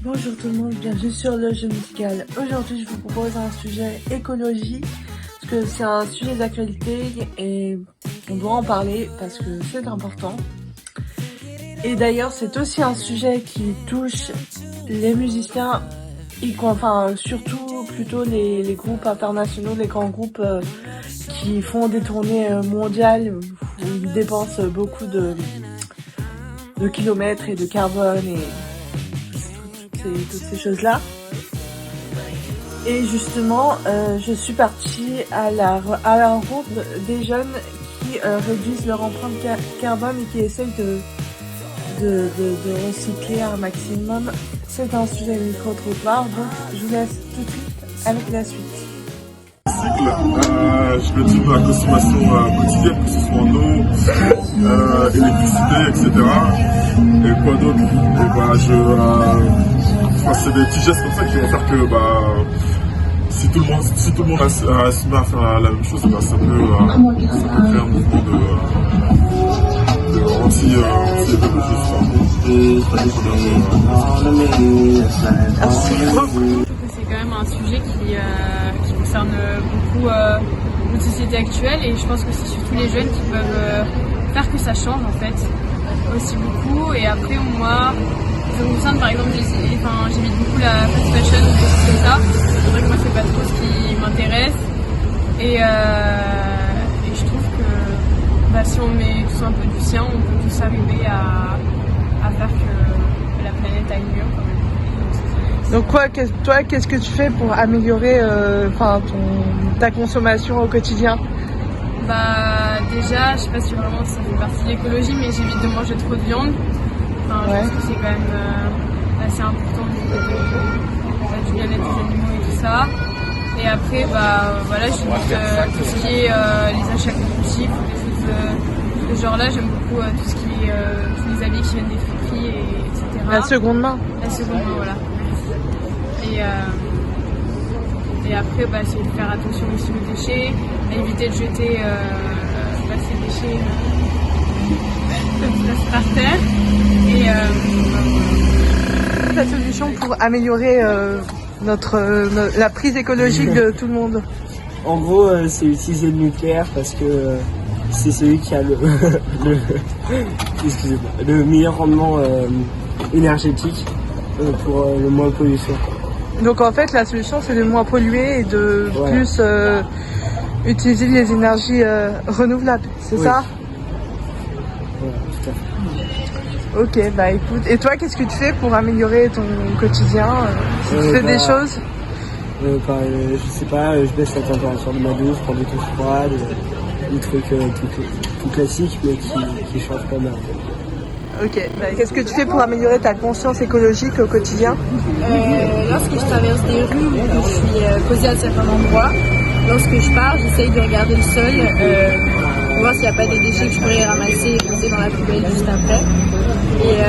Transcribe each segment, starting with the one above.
Bonjour tout le monde, bienvenue sur le jeu musical. Aujourd'hui je vous propose un sujet écologie, parce que c'est un sujet d'actualité et on doit en parler parce que c'est important. Et d'ailleurs c'est aussi un sujet qui touche les musiciens, enfin surtout plutôt les groupes internationaux, les grands groupes qui font des tournées mondiales où ils dépensent beaucoup de kilomètres et de carbone et toutes ces choses-là. Et justement, je suis partie à la rencontre des jeunes qui réduisent leur empreinte carbone et qui essayent de recycler un maximum. C'est un sujet micro-trottoir, donc je vous laisse tout de suite avec la suite. Je me dis de la consommation quotidienne, que ce soit en eau, électricité, etc. Et quoi d'autre? C'est des petits gestes comme ça qui vont faire que si tout le monde se met à faire la même chose, ça peut créer un mouvement de anti-écologie. C'est quand même un sujet qui concerne beaucoup notre société actuelle, et je pense que c'est surtout les jeunes qui peuvent faire que ça change en fait aussi beaucoup. Et après moi, ça me concerne par exemple, j'évite beaucoup la fast fashion ou des choses comme ça. C'est vrai que moi c'est pas trop ce qui m'intéresse, et je trouve que si on met tous un peu du sien, on peut tous arriver à faire que la planète aille mieux quand même. Donc toi, qu'est-ce que tu fais pour améliorer ta consommation au quotidien? Déjà, je sais pas si vraiment ça fait partie de l'écologie, mais j'évite de manger trop de viande. Je pense que c'est quand même assez important du bien-être des animaux et tout ça. Et après, j'évite tout ce qui est les achats compulsifs, des choses de ce genre-là. J'aime beaucoup tout ce qui est tous les habits qui viennent des friperies, etc. La seconde main. La seconde main, voilà. Et après, c'est de faire attention aussi aux déchets, à éviter de jeter ces déchets par terre. Et la solution pour améliorer la prise écologique de tout le monde? En gros, c'est utiliser le nucléaire parce que c'est celui qui a le meilleur rendement énergétique pour le moins de pollution. Donc en fait la solution c'est de moins polluer et de plus utiliser les énergies renouvelables, c'est ça? Voilà, tout à fait. Ok, écoute, et toi qu'est-ce que tu fais pour améliorer ton quotidien? Tu fais des choses? Je sais pas, je baisse la température de ma douche, je prends des douches froides, des trucs tout classiques mais qui changent pas mal. Ok, qu'est-ce que tu fais pour améliorer ta conscience écologique au quotidien? Lorsque je traverse des rues où je suis posée à certains endroits, lorsque je pars, j'essaye de regarder le sol pour voir s'il n'y a pas des déchets que je pourrais ramasser et poser dans la poubelle juste après. Et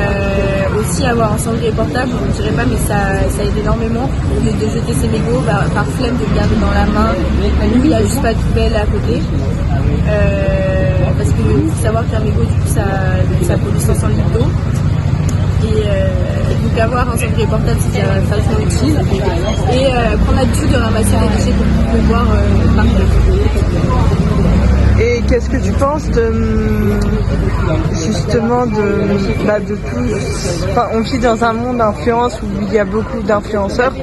aussi avoir un cendrier portable, je ne dirais pas, mais ça aide énormément. Au lieu de jeter ses mégots, par flemme de le garder dans la main, il n'y a juste pas de poubelle à côté. Parce qu'il faut savoir qu'un mégot, du coup, ça pollue 500 litres d'eau. Et donc avoir un cendrier portable, c'est vachement utile. Et prendre l'habitude de ramasser les déchets pour pouvoir par terre. Et qu'est-ce que tu penses justement de tout? On vit dans un monde d'influence où il y a beaucoup d'influenceurs.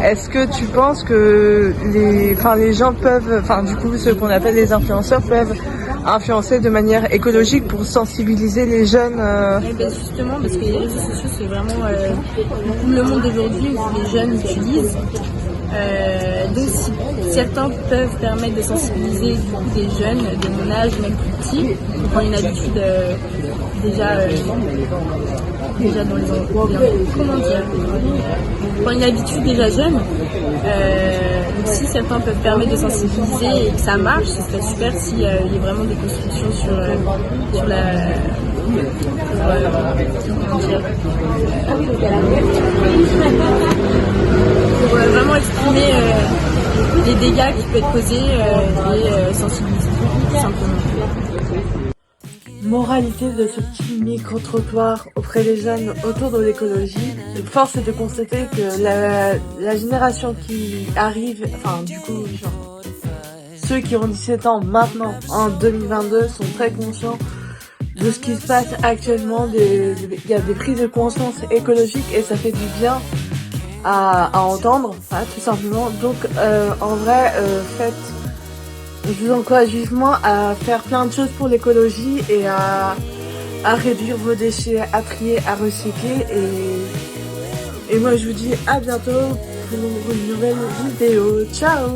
Est-ce que tu penses que les gens peuvent, du coup ceux qu'on appelle les influenceurs peuvent influencer de manière écologique pour sensibiliser les jeunes? Justement, parce que les réseaux sociaux c'est vraiment le monde d'aujourd'hui où les jeunes utilisent. Donc si certains peuvent permettre de sensibiliser des jeunes de mon âge, même plus petits, qui ont une habitude déjà dans les endroits, comment dire, une habitude déjà jeune. Donc si certains peuvent permettre de sensibiliser et que ça marche, ce serait super s'il y a vraiment des constructions sur la pour vraiment exprimer les dégâts qui peuvent être causés et sensibiliser tout simplement. moralité de ce petit micro-trottoir auprès des jeunes autour de l'écologie. Force est de constater que la génération qui arrive, enfin du coup, genre, ceux qui ont 17 ans maintenant, en 2022, sont très conscients de ce qui se passe actuellement. Il y a des prises de conscience écologiques et ça fait du bien à entendre, tout simplement. Donc en vrai, je vous encourage vivement à faire plein de choses pour l'écologie et à réduire vos déchets, à trier, à recycler. Et moi je vous dis à bientôt pour une nouvelle vidéo. Ciao!